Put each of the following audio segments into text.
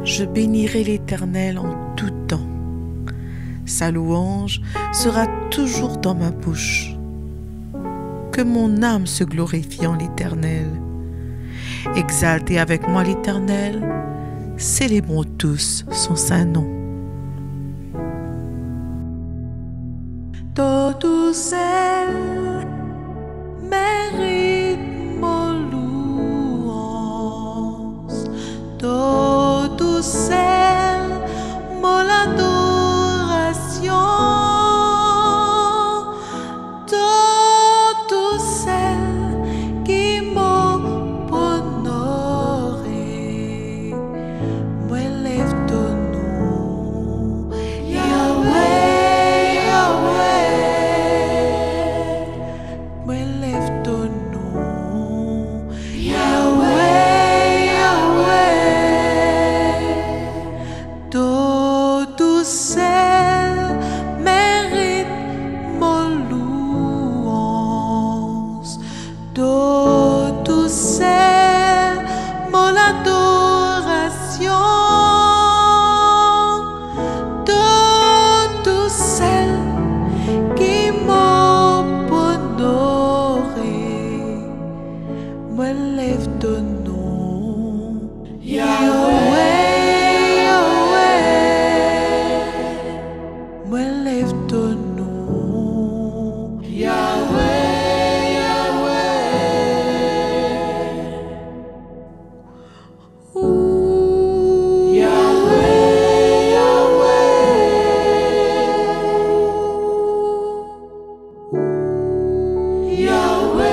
Je bénirai l'Éternel en tout temps. Sa louange sera toujours dans ma bouche. Que mon âme se glorifie en l'Éternel. Exaltez avec moi l'Éternel, célébrons tous son saint nom. Todo céu mérite mon louange, todo céu mon adoration, todo céu qui m'honoré, moi lève ton nom, Yahweh, Yahweh, moi lève ton nom, Yahweh, Yahweh, todo céu mérite mon louange, todo céu mon adoration, todo céu qui m'honoré, moi lève ton nom, Yahweh, Yahweh, moi lève ton nom, Yahweh, Yahweh, Yahweh, Yahweh,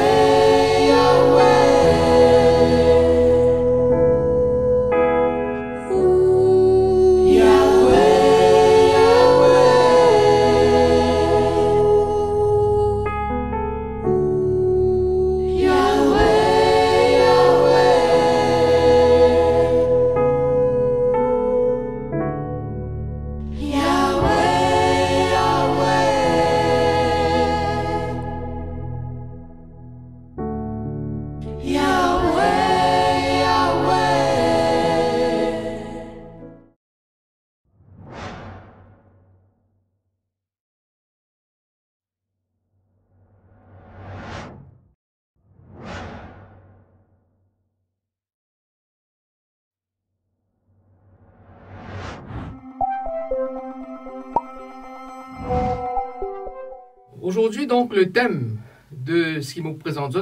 Aujourd'hui, donc, le thème de ce qui me présente,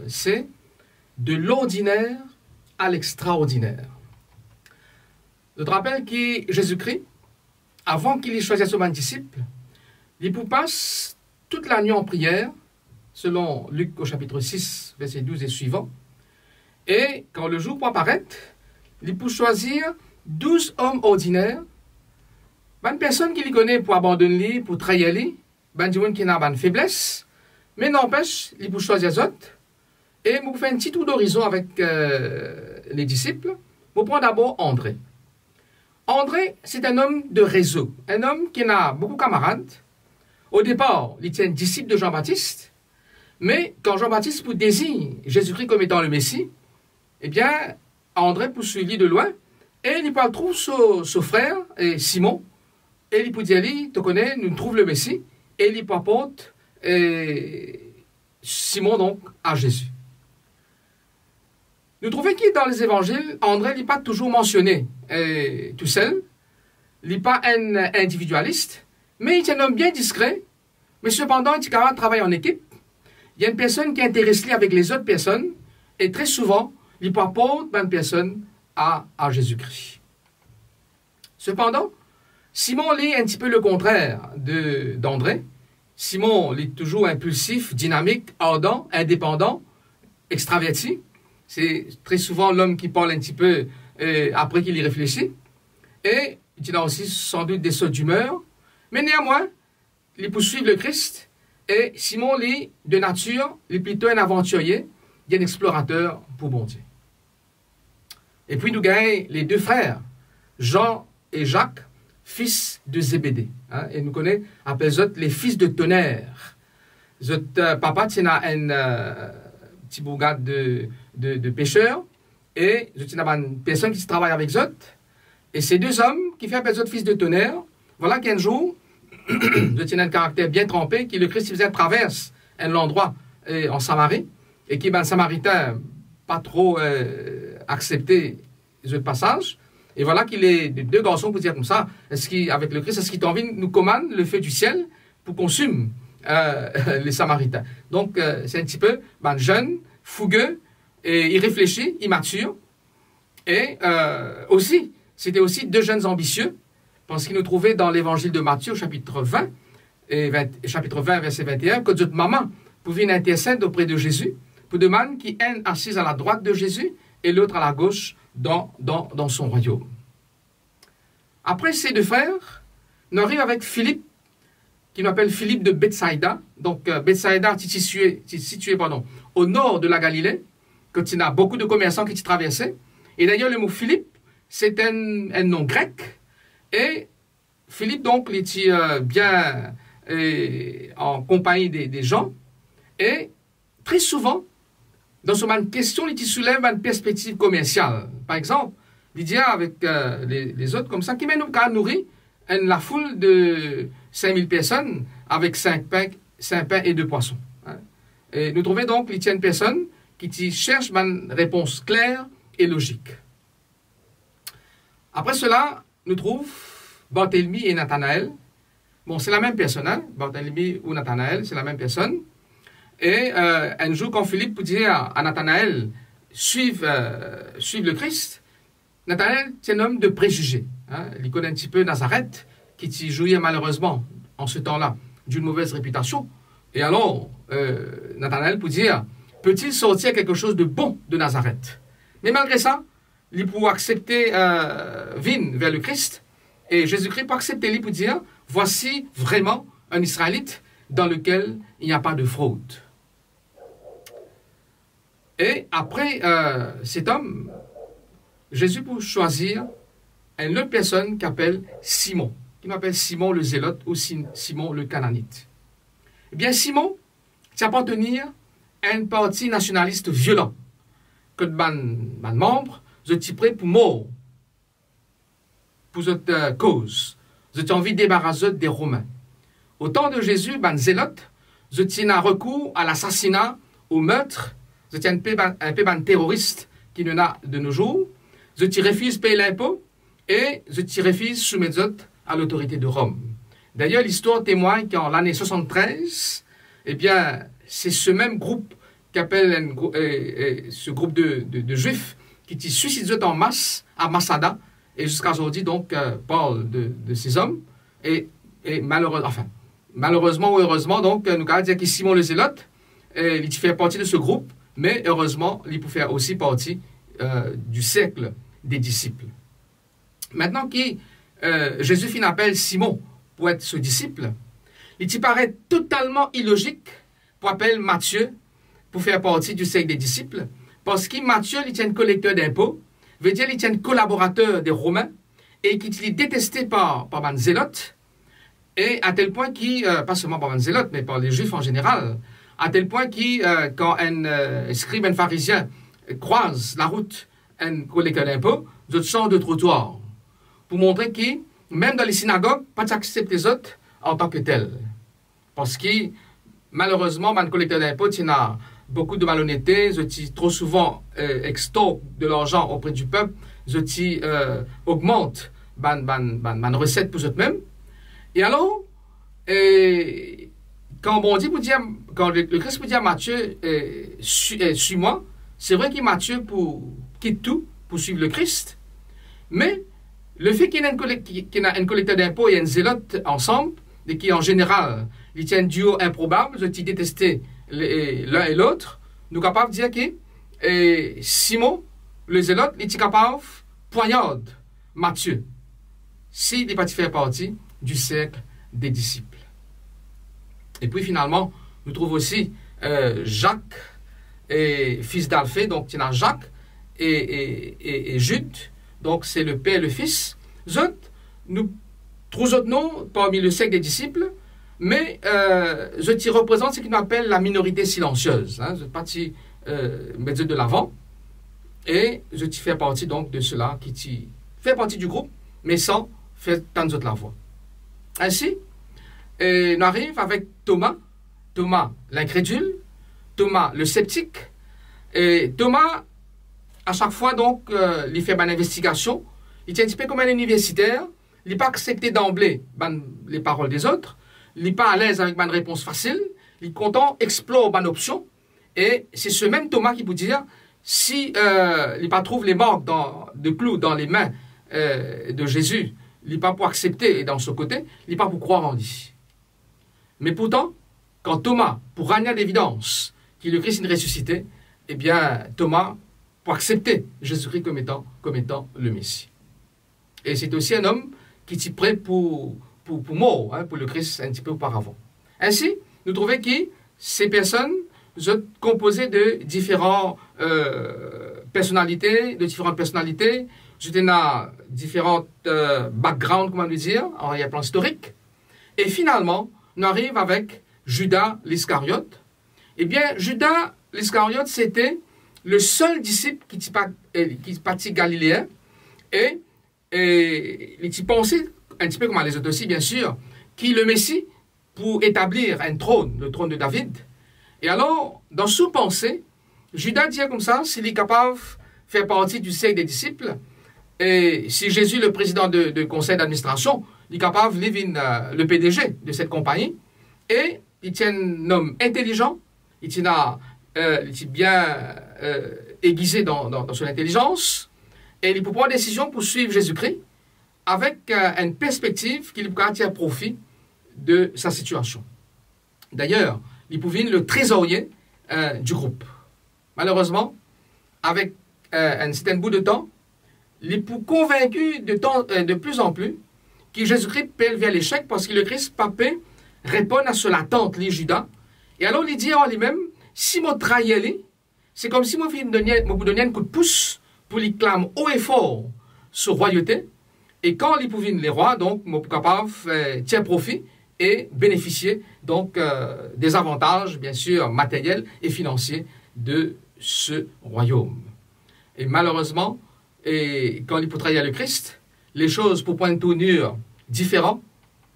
c'est de l'ordinaire à l'extraordinaire. Je te rappelle que Jésus-Christ, avant qu'il ait choisi son disciple, il passe toute la nuit en prière, selon Luc au chapitre 6, verset 12 et suivant. Et quand le jour pour apparaître, il peut choisir 12 hommes ordinaires, une personne qui les connaît pour abandonner, pour trahir lui, ben du monde qui n'a pas de faiblesse, mais n'empêche, il peut choisir les autres. Et vous faites un petit tour d'horizon avec les disciples. Vous prenez d'abord André. André, c'est un homme de réseau, un homme qui a beaucoup de camarades. Au départ, il était un disciple de Jean-Baptiste, mais quand Jean-Baptiste vous désigne Jésus-Christ comme étant le Messie, eh bien, André peut suivre de loin, et il parle trouve son frère, Simon, et il peut dire, tu connais, nous trouvons le Messie, et il apporte Simon donc à Jésus. Nous trouvons que dans les évangiles, André n'est pas toujours mentionné tout seul, il n'est pas un individualiste, mais il est un homme bien discret, mais cependant il est capable de travailler en équipe. Il y a une personne qui est intéressée avec les autres personnes, et très souvent, il apporte une personne à Jésus-Christ. Cependant, Simon lit un petit peu le contraire d'André. Simon lit toujours impulsif, dynamique, ardent, indépendant, extraverti. C'est très souvent l'homme qui parle un petit peu après qu'il y réfléchit. Et il a aussi sans doute des sauts d'humeur. Mais néanmoins, il poursuit le Christ. Et Simon lit de nature, il est plutôt un aventurier, il est un explorateur pour bon Dieu. Et puis nous gagnons les deux frères, Jean et Jacques, fils de Zébédée. Hein, et nous connaissons, appelle les fils de tonnerre. Papa tient un petit bourgade de pêcheurs, et je tiens une personne qui travaille avec eux. Et ces deux hommes, qui fait des autres fils de tonnerre, voilà qu'un jour, je tiens un caractère bien trempé, qui le Christ faisait traverse un endroit en Samarie, et qui, ben, Samaritain, pas trop accepté le passage. Et voilà qu'il est deux garçons, pour dire comme ça, avec le Christ, est-ce qu'il t'envie nous commande le feu du ciel pour consumer les Samaritains. Donc, c'est un petit peu ben, jeune, fougueux, et irréfléchi, immature. Et aussi, c'était aussi deux jeunes ambitieux, parce qu'ils nous trouvaient dans l'évangile de Matthieu, chapitre 20, chapitre 20, verset 21, que notre maman pouvait intercéder auprès de Jésus, pour demander qui est assise à la droite de Jésus et l'autre à la gauche dans son royaume. Après ces deux frères, nous arrivons avec Philippe, qui nous appelle Philippe de Bethsaïda. Donc, Bethsaïda est situé au nord de la Galilée, que tu as beaucoup de commerçants qui t'y traversaient. Et d'ailleurs, le mot Philippe, c'est un nom grec. Et Philippe, donc, il était bien en compagnie des gens. Et très souvent, dans ce même question, il soulève une perspective commerciale. Par exemple, il dit avec les autres comme ça, qui mène à nourrir la foule de 5000 personnes avec 5 pains et 2 poissons. Hein. Et nous trouvons donc qu'il y a une personne qui cherche une réponse claire et logique. Après cela, nous trouvons Barthélemy et Nathanaël. Bon, c'est la même personne, hein? Barthélemy ou Nathanaël, c'est la même personne. Et un jour, quand Philippe dit à Nathanaël suive le Christ, Nathanaël, c'est un homme de préjugés. Hein? Il connaît un petit peu Nazareth, qui jouait malheureusement, en ce temps-là, d'une mauvaise réputation. Et alors, Nathanaël peut dire, peut-il sortir quelque chose de bon de Nazareth? Mais malgré ça, il peut accepter Vin vers le Christ, et Jésus-Christ peut accepter, il peut dire, voici vraiment un Israélite dans lequel il n'y a pas de fraude. Et après cet homme, Jésus peut choisir une autre personne qu'appelle Simon, qui m'appelle Simon le Zélote ou Simon le Cananite. Eh bien, Simon, ça appartenir à un parti nationaliste violent, que ban membre, je suis prêt pour mort, pour cette cause. Je suis envie de débarrasser des Romains. Au temps de Jésus, ban Zélote, je tiens recours à l'assassinat, au meurtre, je tiens un peu ban terroriste qui nous a de nos jours, je refuse de payer l'impôt et je refuse de soumettre à l'autorité de Rome. D'ailleurs, l'histoire témoigne qu'en l'année 73, eh bien, c'est ce même groupe qu'appelle ce groupe de Juifs qui se suicident en masse à Masada et jusqu'à aujourd'hui, donc, parle de ces hommes. Et malheureusement ou heureusement, donc, nous allons dire que Simon le Zélote, il fait partie de ce groupe, mais heureusement, il peut faire aussi partie du cercle des disciples. Maintenant que Jésus fin appelle Simon pour être ce disciple, il te paraît totalement illogique pour appeler Matthieu pour faire partie du cercle des disciples, parce que Matthieu, il est un collecteur d'impôts, veut dire qu'il est un collaborateur des Romains, et qu'il est détesté par les Zélotes, et à tel point qu'il, pas seulement par les Zélotes, mais par les Juifs en général, à tel point que quand un scribe, un pharisien, croise la route, un collecteur d'impôts, ils changent de trottoir, pour montrer que, même dans les synagogues, pas d'accepter les autres en tant que tels. Parce que, malheureusement, un collecteur d'impôts, il y a beaucoup de malhonnêteté, ils trop souvent extorquent de l'argent auprès du peuple, ils augmentent les recettes pour eux-mêmes. Et alors, quand le Christ peut dire à Matthieu, suis-moi, c'est vrai que Matthieu quitte tout pour suivre le Christ, mais le fait qu'il y ait un collecteur d'impôts et un zélote ensemble, et qui en général, il tient un duo improbable, ils détestent l'un et l'autre, nous sommes capables de dire que Simon, le zélote, il est capable de poignarder Matthieu, s'il n'est pas fait partie du cercle des disciples. Et puis finalement, nous trouvons aussi Jacques, fils d'Alphée, donc il y a Jacques et Jude, donc c'est le père et le fils. Nous trouvons autres noms parmi le cercle des disciples, mais je représente ce qu'on appelle la minorité silencieuse. Hein, je parti mettre de l'avant, et je fais partie donc de ceux-là qui fait partie du groupe mais sans faire tant d'autres la voix. Ainsi, on arrive avec Thomas, Thomas l'incrédule, Thomas le sceptique, et Thomas, à chaque fois, donc, il fait une investigation, il est un petit peu comme un universitaire, il n'est pas accepté d'emblée les paroles des autres, il n'est pas à l'aise avec une réponse facile, il est content, explore une option, et c'est ce même Thomas qui peut dire, si il pas trouve les marques de clous dans les mains de Jésus, il n'est pas pour accepter, et dans ce côté, il n'est pas pour croire en lui. Mais pourtant, quand Thomas, pour ramener à l'évidence qu'il le Christ est ressuscité, eh bien, Thomas, pour accepter Jésus-Christ comme étant le Messie. Et c'est aussi un homme qui est prêt pour mort, hein, pour le Christ un petit peu auparavant. Ainsi, nous trouvons que ces personnes sont composées de différentes personnalités, j'étais dans différents backgrounds, comment dire, en arrière-plan historique. Et finalement, on arrive avec Judas l'Iscariote. Eh bien, Judas l'Iscariote, c'était le seul disciple qui est parti galiléen et il pensait, un petit peu comme les autres aussi, bien sûr, qui le Messie pour établir un trône, le trône de David. Et alors, dans sa pensée, Judas dit comme ça, s'il est capable de faire partie du cercle des disciples, et si Jésus, le président de conseil d'administration, il est capable de devenir le PDG de cette compagnie, et il tient un homme intelligent, il est bien aiguisé dans son intelligence, et il peut prendre une décision pour suivre Jésus-Christ avec une perspective qu'il pourra tirer profit de sa situation. D'ailleurs, il pouvait être le trésorier du groupe. Malheureusement, avec un certain bout de temps, il est convaincu de plus en plus que Jésus-Christ peut vers l'échec parce que le Christ papé répond à son attente, les Judas. Et alors, il dit en lui-même, si je trahis, c'est comme si je vous donnais un coup de pouce pour lui clamer haut et fort sur royauté. Et quand il pouvait les rois, donc, je suis capable de tirer profit et bénéficier donc des avantages, bien sûr, matériels et financiers de ce royaume. Et malheureusement, quand il peut trahir le Christ, les choses pour point de tournure différents,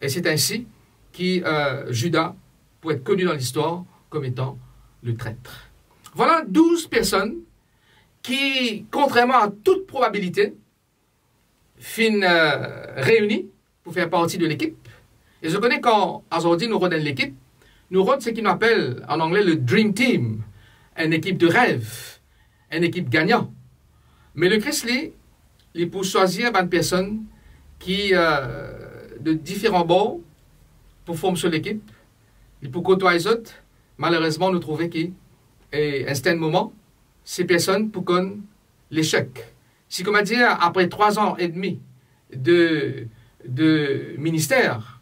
et c'est ainsi que Judas peut être connu dans l'histoire comme étant le traître. Voilà 12 personnes qui, contrairement à toute probabilité, finissent réunies pour faire partie de l'équipe. Et je connais quand aujourd'hui nous rodons l'équipe, nous rodons ce qu'on appelle en anglais le Dream Team, une équipe de rêve, une équipe gagnante. Mais le Christ, il peut choisir une personne qui, de différents bords, pour former sur l'équipe, il peut côtoyer les autres. Malheureusement, nous trouvons qu'à un certain moment, ces personnes pour connaître l'échec. Si, comment dire, après 3 ans et demi de ministère,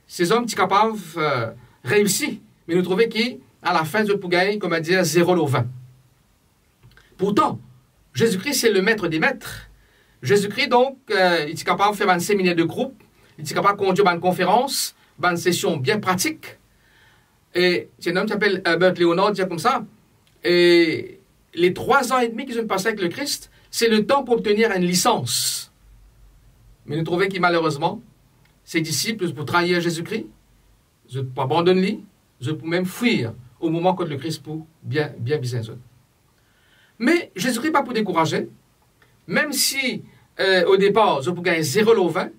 ces hommes sont capables de réussir, mais nous trouvons qu'à la fin, ils peuvent gagner, comment dire, 0 au 20. Pourtant, Jésus-Christ, c'est le maître des maîtres. Jésus-Christ, donc, il est capable de faire un séminaire de groupe, il est capable de conduire une conférence, une session bien pratique. Et c'est un homme qui s'appelle Herbert Leonard, dit comme ça. Et les 3 ans et demi qu'ils ont passé avec le Christ, c'est le temps pour obtenir une licence. Mais nous trouvons que malheureusement, ses disciples, pour trahir Jésus-Christ, ils pour abandonner, ils pour même fuir au moment que le Christ pour bien viser eux. Mais Jésus-Christ pas pour décourager, même si au départ, ils pour gagner 0 au 20,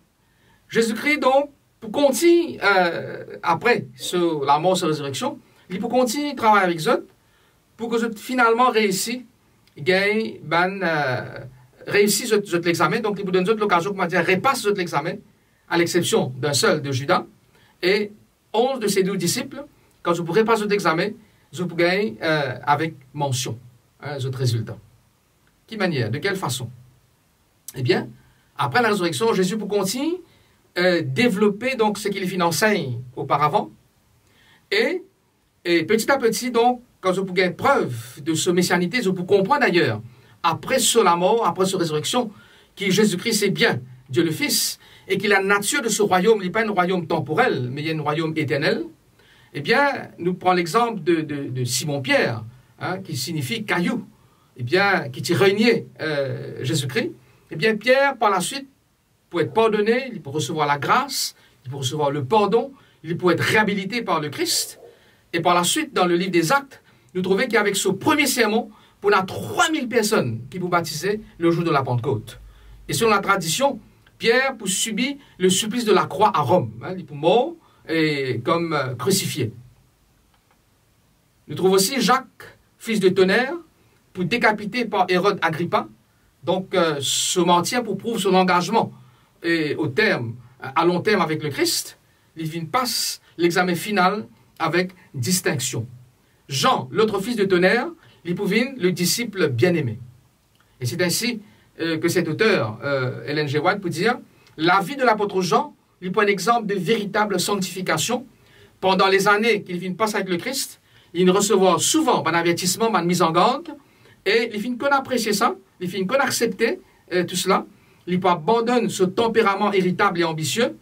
Jésus-Christ donc, pour continuer après sur la mort, sur la résurrection, il pour continuer de travailler avec eux, pour que eux finalement réussissent, réussissent l'examen, donc il vous donne l'occasion, comment dire, repasse l'examen, à l'exception d'un seul de Judas, et 11 de ses 12 disciples, quand je pourrais passer l'examen, je pourrais gagner avec mention, autres résultats. De quelle manière? De quelle façon? Eh bien, après la résurrection, Jésus pour continuer développer donc ce qu'il enseigne auparavant, et petit à petit, donc, quand je peux gagner preuve de ce messianité, je peux comprendre d'ailleurs, après sur la mort, après sa résurrection, que Jésus-Christ est bien Dieu le Fils, et que la nature de ce royaume n'est pas un royaume temporel, mais il y a un royaume éternel. Eh bien, nous prenons l'exemple de Simon-Pierre, qui signifie caillou, eh bien, qui réunit Jésus-Christ. Eh bien, Pierre, par la suite, peut être pardonné, il peut recevoir la grâce, il peut recevoir le pardon, il peut être réhabilité par le Christ. Et par la suite, dans le livre des Actes, nous trouvons qu'avec ce premier sermon, on a 3000 personnes qui vous baptisaient le jour de la Pentecôte. Et selon la tradition, Pierre pour subir le supplice de la croix à Rome. Il est mort et comme crucifié. Nous trouvons aussi Jacques, fils de Tonnerre, pour décapiter par Hérode Agrippa. Donc, se mentir pour prouver son engagement et à long terme avec le Christ. Il passe l'examen final avec distinction. Jean, l'autre fils de Tonnerre, il pouvait le disciple bien-aimé. Et c'est ainsi que cet auteur, Ellen G. White, peut dire la vie de l'apôtre Jean, il prend un exemple de véritable sanctification. Pendant les années qu'il vient passer avec le Christ, il recevait souvent un avertissement, une mise en garde, et il finit qu'on apprécier ça, il finit qu'on accepter tout cela, il abandonne ce tempérament irritable et ambitieux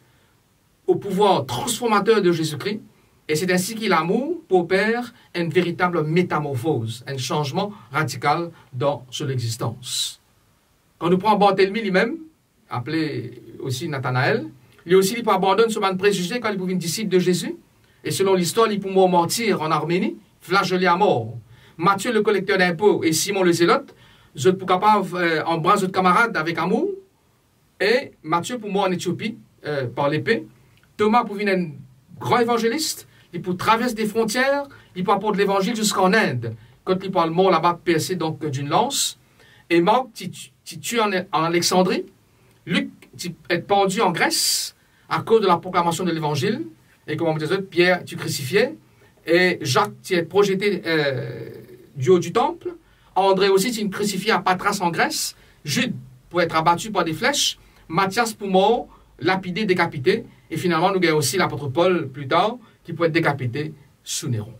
au pouvoir transformateur de Jésus-Christ, et c'est ainsi qu'il amour opère une véritable métamorphose, un changement radical dans son existence. Quand nous prenons Barthélemy lui-même, appelé aussi Nathanaël, lui aussi il abandonne ce préjugé quand il pouvait être disciple de Jésus, et selon l'histoire, il pouvait mentir en Arménie, flagellé à mort. Matthieu le collecteur d'impôts et Simon le zélote, vous êtes capables embrasser votre camarade avec amour, et Matthieu pour moi en Éthiopie, par l'épée, Thomas pour venir un grand évangéliste, il peut traverser des frontières, il peut apporter l'évangile jusqu'en Inde, quand il parle mort là-bas percé donc d'une lance, et Marc, tu tues en Alexandrie, Luc, tu es pendu en Grèce, à cause de la proclamation de l'évangile, et comme on dit, Pierre, tu crucifié, et Jacques, tu es projeté du haut du temple, André aussi, tu es crucifié à Patras en Grèce, Jude, pour être abattu par des flèches, Matthias pour mort, lapidé, décapité, et finalement, nous avons aussi l'apôtre Paul, plus tard, qui peut être décapité sous Néron.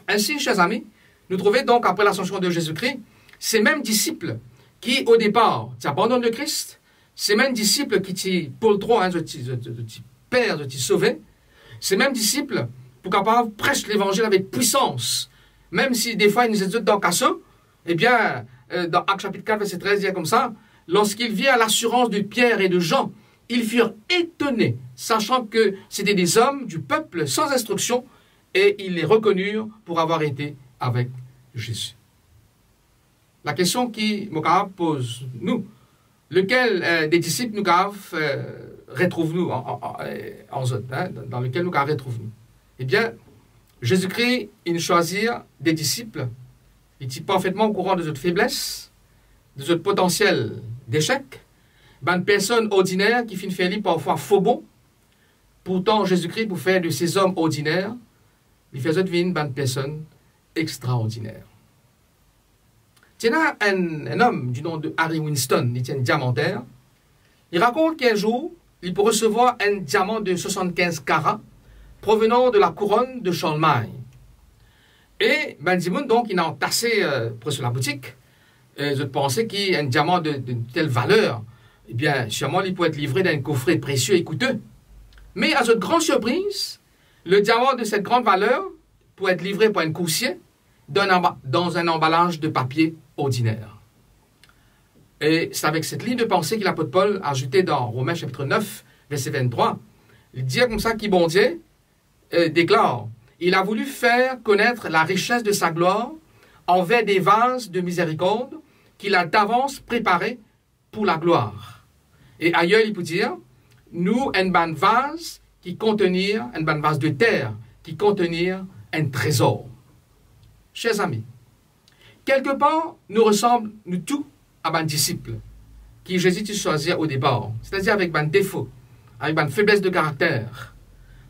Ainsi, chers amis, nous trouvons donc, après l'ascension de Jésus-Christ, ces mêmes disciples qui, au départ, abandonnent le Christ, ces mêmes disciples qui t'y pour trop, de t'y perdre, de t'y sauver, ces mêmes disciples, pour capables prêchent l'évangile avec puissance, même si des fois ils nous étaient dans le casseau, eh bien, dans Actes chapitre 4, verset 13, il y a comme ça, lorsqu'il vient à l'assurance de Pierre et de Jean, ils furent étonnés, sachant que c'était des hommes du peuple sans instruction, et ils les reconnurent pour avoir été avec Jésus. La question qui nous pose, nous, lequel des disciples nous retrouvons-nous dans lequel nous retrouvons-nous? Eh bien, Jésus-Christ, il choisit des disciples, il est parfaitement au courant de notre faiblesse, de notre potentiel d'échec, une personne ordinaire qui finit faire parfois faux bon. Pourtant, Jésus-Christ, pour faire de ces hommes ordinaires, il fait devenir une personne extraordinaire. Il y a un homme du nom de Harry Winston, il est un diamantaire. Il raconte qu'un jour, il peut recevoir un diamant de 75 carats provenant de la couronne de Charlemagne. Et Dimoun, donc, il a entassé sur la boutique. Je pensais qu'il y a un diamant de telle valeur. Eh bien, sûrement, il peut être livré dans un coffret précieux et coûteux. Mais à cette grande surprise, le diamant de cette grande valeur peut être livré par un coursier dans un emballage de papier ordinaire. Et c'est avec cette ligne de pensée que l'apôtre Paul a ajouté dans Romains chapitre 9, verset 23. Il dit comme ça qu'il, bon Dieu, déclare, il a voulu faire connaître la richesse de sa gloire envers des vases de miséricorde qu'il a d'avance préparés pour la gloire. Et ailleurs, il peut dire, nous, un vase qui contenir, un vase de terre qui contenir un trésor. Chers amis, quelque part, nous ressemblons, nous tous, à un disciple qui Jésus choisir au départ, c'est-à-dire avec un défaut, avec une faiblesse de caractère.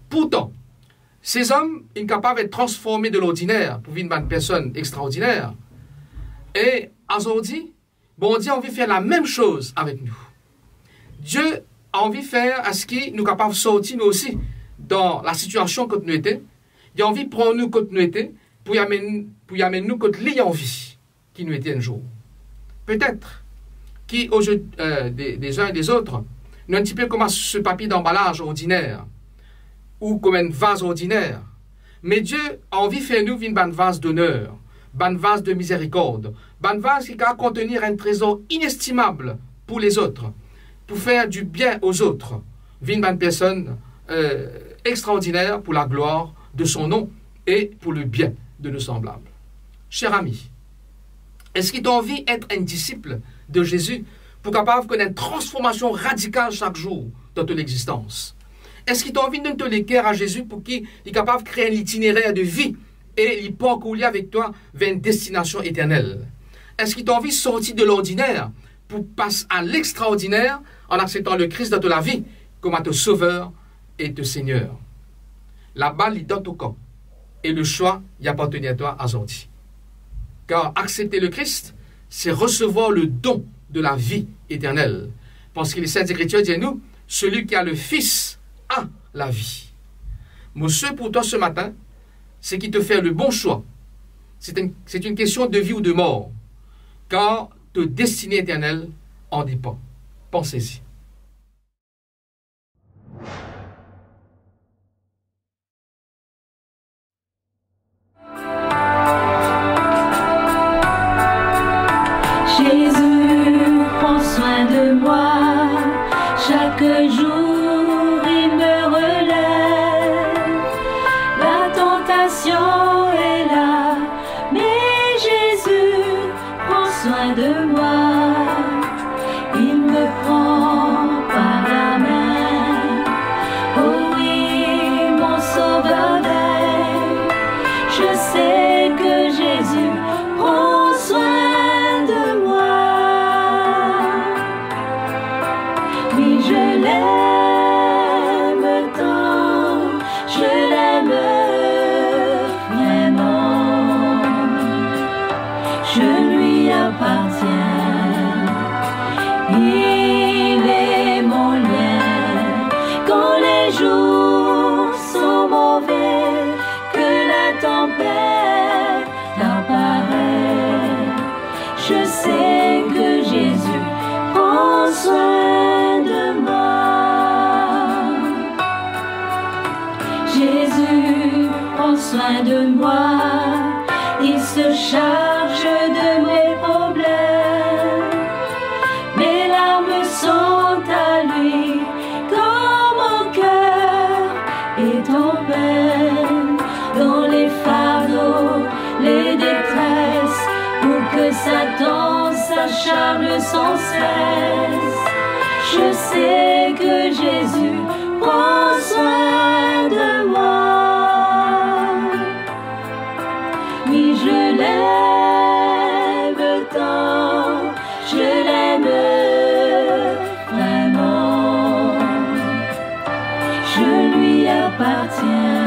Pourtant, ces hommes sont capables d'être transformés de l'ordinaire pour vivre une personne extraordinaire. Et aujourd'hui, bon Dieu a envie de faire la même chose avec nous. Dieu a envie de faire à ce qu'il nous capable de sortir nous aussi dans la situation que nous étions. Il a envie de prendre nous comme nous étions pour y amener nous comme l'ayant envie qui nous était un jour. Peut-être qu'au jeu des uns et des autres, nous un petit peu comme ce papier d'emballage ordinaire ou comme un vase ordinaire. Mais Dieu a envie de faire nous une vase d'honneur, une vase de miséricorde, une vase qui va contenir un trésor inestimable pour les autres. pour faire du bien aux autres. Vin une personne extraordinaire pour la gloire de son nom et pour le bien de nos semblables. Cher ami, est-ce qu'il t'a envie d'être un disciple de Jésus pour capable de connaître une transformation radicale chaque jour dans ton existence? Est-ce qu'il t'a envie de te léguer à Jésus pour qu'il est capable de créer un itinéraire de vie et il parcourir avec toi vers une destination éternelle? Est-ce qu'il t'a envie de sortir de l'ordinaire pour passer à l'extraordinaire en acceptant le Christ dans ta vie comme ton sauveur et ton Seigneur? La balle est dans ton camp et le choix y appartenait à toi aujourd'hui. Car accepter le Christ, c'est recevoir le don de la vie éternelle. Parce que les Saintes Écritures disent nous, celui qui a le Fils a la vie. Mon souhait pour toi ce matin, c'est qu'il te fait le bon choix. C'est une question de vie ou de mort. Car ta destinée éternelle en dépend. Pensez-y. Jésus prend soin de moi, chaque jour il me relève. La tentation est là, mais Jésus prend soin de moi. Il me prend par la main, oh oui, mon sauveur m'aime. Je sais que Jésus prend soin de moi. Oui, je l'aime tant, je l'aime vraiment. Je lui appartiens. Il est mon lien quand les jours sont mauvais, que la tempête apparaît. Je sais que Jésus prend soin de moi. Jésus prend soin de moi. Il se charge de mes problèmes. Mes larmes sont à lui quand mon cœur est en peine. Dans les fardeaux, les détresses, où que Satan s'acharne sans cesse, je sais que Jésus prend soin de moi. Oui, je l'aime tant, je l'aime vraiment. Je lui appartiens.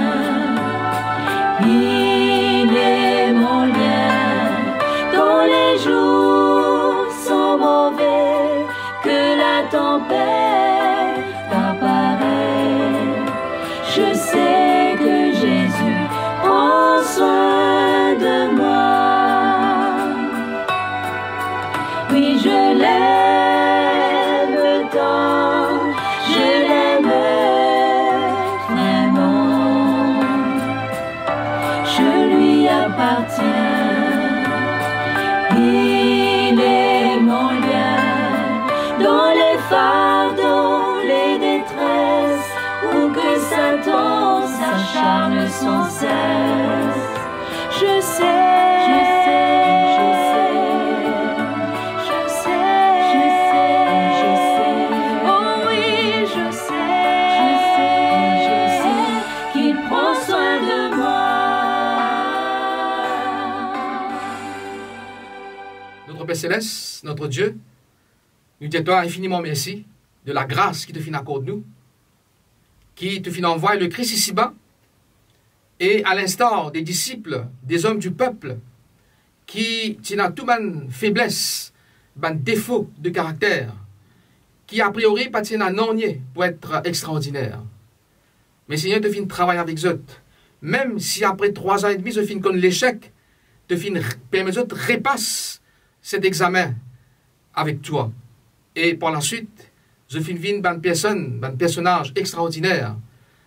Il est mon lien quand les jours sont mauvais, que la tempête apparaît. Je sais que Jésus prend soin de moi. Oui, je l'aime tant, je l'aime vraiment. Je lui appartiens. Il est mon lien dans les fardeaux, les détresses, où que Satan s'acharne sans cesse. Je sais, je sais, je sais, je sais, je sais, je sais. Oh oui, je sais qu'il prend soin de moi. Notre Père Céleste, notre Dieu, nous disons toi infiniment merci de la grâce qui te fit accorde nous, qui te fit envoyer le Christ ici-bas, et à l'instar des disciples, des hommes du peuple, qui tiennent toute une faiblesse, un défaut de caractère, qui a priori pas tiennent un nonier pour être extraordinaire. Mais Seigneur, te fit travailler avec eux. Même si après 3 ans et demi, je fin connaître l'échec, te fin permettre eux de repasser cet examen avec toi. Et par la suite, je fin vine un personnage extraordinaire,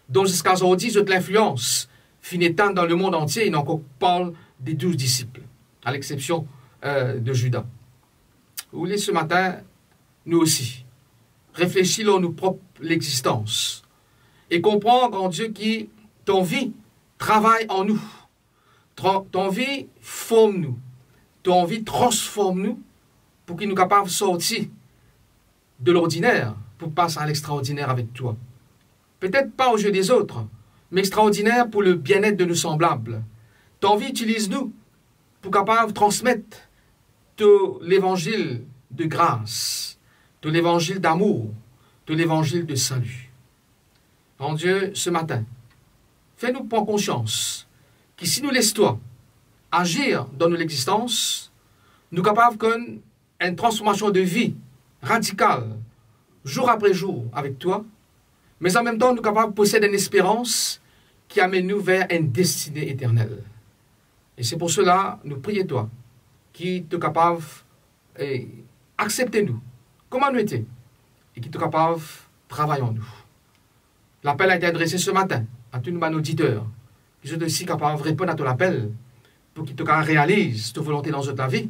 dont jusqu'à aujourd'hui, je l'influence, fin étant dans le monde entier, il encore parle des 12 disciples, à l'exception de Judas. Vous voulez ce matin, nous aussi, réfléchir à nous propres l'existence et comprendre en Dieu qui, ton vie, travaille en nous. Ton vie forme nous. Ton vie transforme nous pour qu'il nous capable de sortir de l'ordinaire pour passer à l'extraordinaire avec toi. Peut-être pas aux yeux des autres, mais extraordinaire pour le bien-être de nos semblables. Ton vie utilise nous pour capable de transmettre tout l'évangile de grâce, tout l'évangile d'amour, tout l'évangile de salut. En Dieu, ce matin, fais-nous prendre conscience que si nous laissons toi agir dans notre existence, nous sommes capables d'une transformation de vie radicale, jour après jour avec toi, mais en même temps, nous sommes capables de posséder une espérance qui amène nous vers une destinée éternelle. Et c'est pour cela, nous prions toi, qui te capable d'accepter nous, comment nous étions, et qui te capable de travailler en nous. L'appel a été adressé ce matin à tous nos auditeurs, qui sont aussi capables de répondre à ton appel, pour qu'ils te réalisent ta volonté dans ta vie,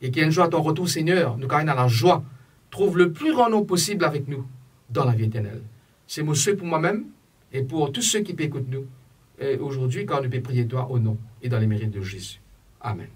et qu'un jour à ton retour, Seigneur, nous carrément dans la joie, trouve le plus grand nombre possible avec nous dans la vie éternelle. C'est mon souhait pour moi-même et pour tous ceux qui écoutent nous aujourd'hui, quand nous pouvons prier toi au nom et dans les mérites de Jésus. Amen.